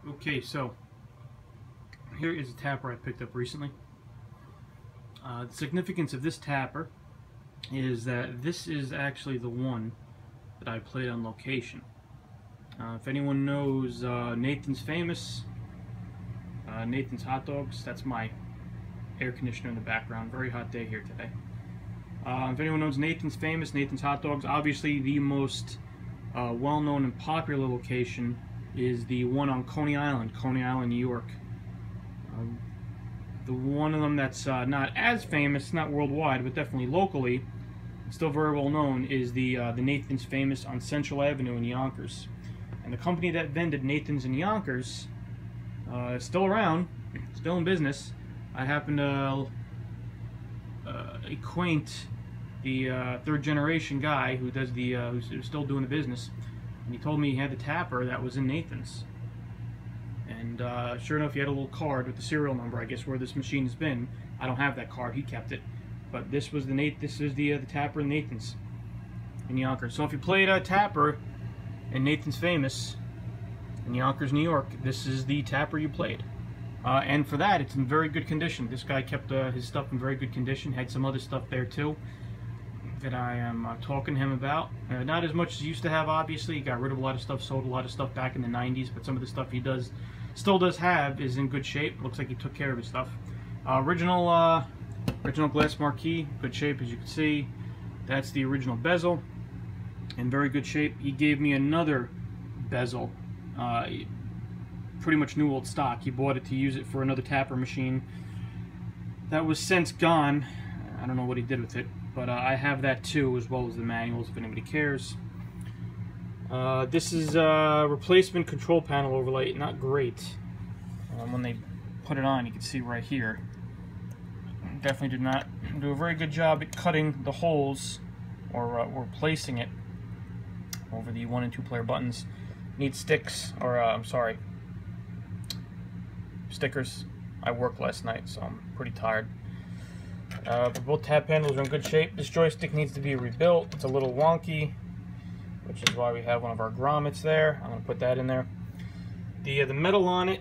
Okay, so here is a tapper I picked up recently. The significance of this tapper is that this is actually the one that I played on location. If anyone knows Nathan's Famous, Nathan's Hot Dogs, that's my air conditioner in the background. Very hot day here today. If anyone knows Nathan's Famous, Nathan's Hot Dogs, obviously the most well-known and popular location is the one on Coney Island, New York. The one of them that's not as famous, not worldwide, but definitely locally, still very well known, is the Nathan's Famous on Central Avenue in Yonkers. And the company that vended Nathan's in Yonkers is still around, still in business. I happen to acquaint the third generation guy who does the who's still doing the business, and he told me he had the tapper that was in Nathan's. And sure enough, he had a little card with the serial number, I guess, where this machine has been. I don't have that card; he kept it. But this was the tapper in Nathan's in Yonkers. So if you played a tapper in Nathan's Famous in Yonkers, New York, this is the tapper you played. And for that, it's in very good condition. This guy kept his stuff in very good condition. Had some other stuff there too that I am talking to him about. Not as much as he used to have, obviously. He got rid of a lot of stuff, sold a lot of stuff back in the 90s, but some of the stuff he still does have is in good shape. Looks like he took care of his stuff. Original glass marquee, good shape as you can see. That's the original bezel, in very good shape. He gave me another bezel, pretty much new old stock. He bought it to use it for another tapper machine that was since gone. I don't know what he did with it, but I have that too, as well as the manuals if anybody cares. This is a replacement control panel overlay, not great. When they put it on, you can see right here, definitely did not do a very good job at cutting the holes or placing it over the 1 and 2 player buttons. Need sticks, or I'm sorry, stickers. I worked last night, so I'm pretty tired. But both tab handles are in good shape. This joystick needs to be rebuilt. It's a little wonky, which is why we have one of our grommets there. I'm going to put that in there. The metal on it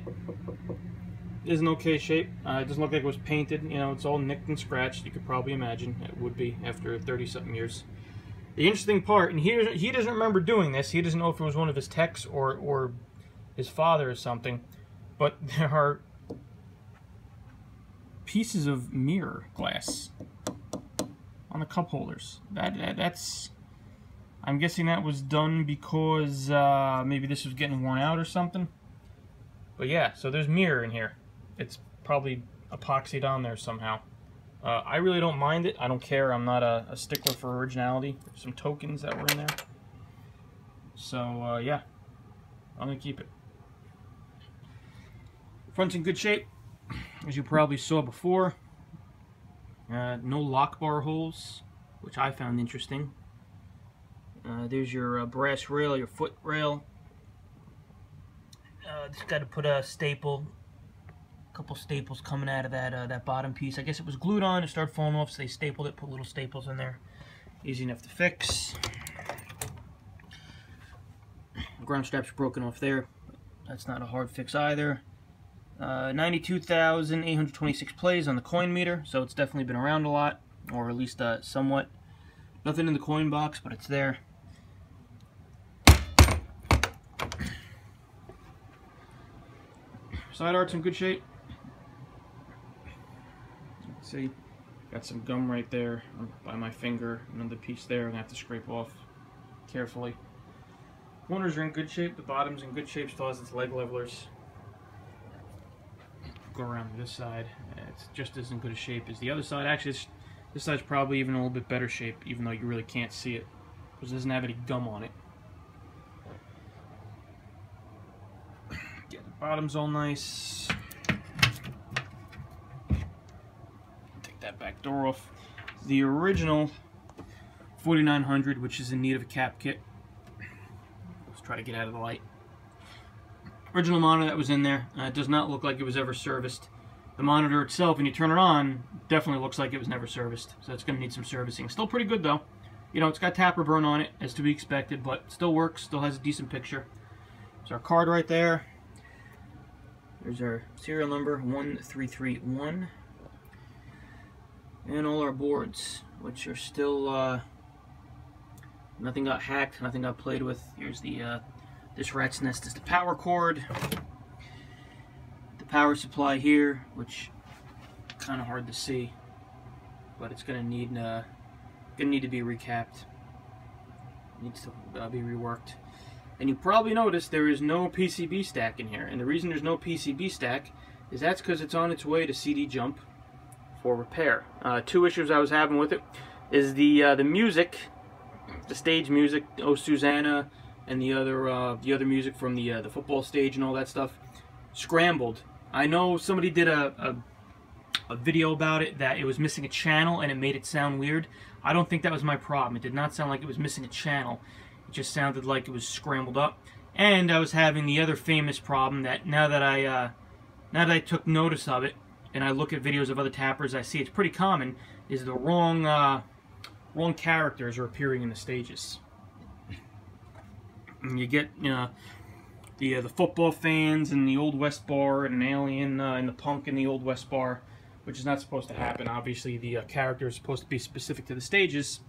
is in okay shape. It doesn't look like it was painted. You know, it's all nicked and scratched. You could probably imagine it would be after 30-something years. The interesting part, and he doesn't remember doing this. He doesn't know if it was one of his techs or his father or something. But there are pieces of mirror glass on the cup holders. That's, I'm guessing that was done because maybe this was getting worn out or something. But yeah, so there's mirror in here. It's probably epoxied on there somehow. I really don't mind it. I don't care. I'm not a stickler for originality. There's some tokens that were in there. So yeah, I'm gonna keep it. Front's in good shape, as you probably saw before. No lock bar holes, which I found interesting. There's your brass rail, your foot rail. Just got to put a staple, a couple staples coming out of that bottom piece. I guess it was glued on, it started falling off, so they stapled it, put little staples in there. Easy enough to fix. Ground straps are broken off there. That's not a hard fix either. 92,826 plays on the coin meter, so it's definitely been around a lot, or at least somewhat. Nothing in the coin box, but it's there. Side art's in good shape. As you can see, got some gum right there by my finger. Another piece there I'm gonna have to scrape off carefully. Corners are in good shape. The bottom's in good shape. Still has its leg levelers. Go around to this side. It's just as in good a shape as the other side. Actually, this side's probably even a little bit better shape, even though you really can't see it, because it doesn't have any gum on it. Get the bottom's all nice. Take that back door off. The original 4900, which is in need of a cap kit. Let's try to get out of the light. Original monitor that was in there. It does not look like it was ever serviced. The monitor itself, when you turn it on, definitely looks like it was never serviced. So it's going to need some servicing. Still pretty good though. You know, it's got tapper burn on it, as to be expected, but still works, still has a decent picture. There's our card right there. There's our serial number 1331, and all our boards, which are still nothing got hacked, nothing got played with. Here's the this rat's nest is the power cord, the power supply here, which kind of hard to see, but it's gonna need to be recapped. Needs to be reworked. And you probably noticed there is no PCB stack in here, and the reason there's no PCB stack is that's because it's on its way to CD jump for repair. Two issues I was having with it is the music, the stage music, Oh Susanna, and the other music from the football stage and all that stuff, scrambled. I know somebody did a video about it, that it was missing a channel and it made it sound weird. I don't think that was my problem. It did not sound like it was missing a channel. It just sounded like it was scrambled up. And I was having the other famous problem that now that I took notice of it and I look at videos of other tappers, I see it's pretty common, is the wrong characters are appearing in the stages. And you get the football fans in the Old West bar, and an alien in the punk in the Old West bar, which is not supposed to happen. Obviously, the character is supposed to be specific to the stages.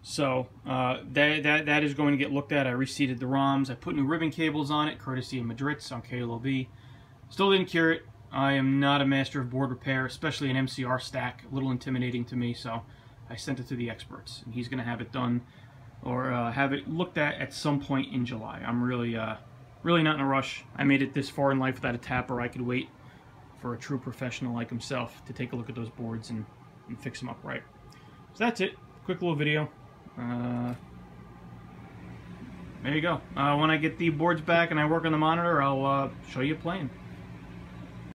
So that is going to get looked at. I reseated the ROMs. I put new ribbon cables on it, courtesy of Madritz on KLOB. Still didn't cure it. I am not a master of board repair, especially an MCR stack. A little intimidating to me, so I sent it to the experts, and he's going to have it done, or have it looked at some point in July. I'm really not in a rush. I made it this far in life without a tapper. I could wait for a true professional like himself to take a look at those boards and fix them up right. So that's it. Quick little video. There you go. When I get the boards back and I work on the monitor, I'll show you playing.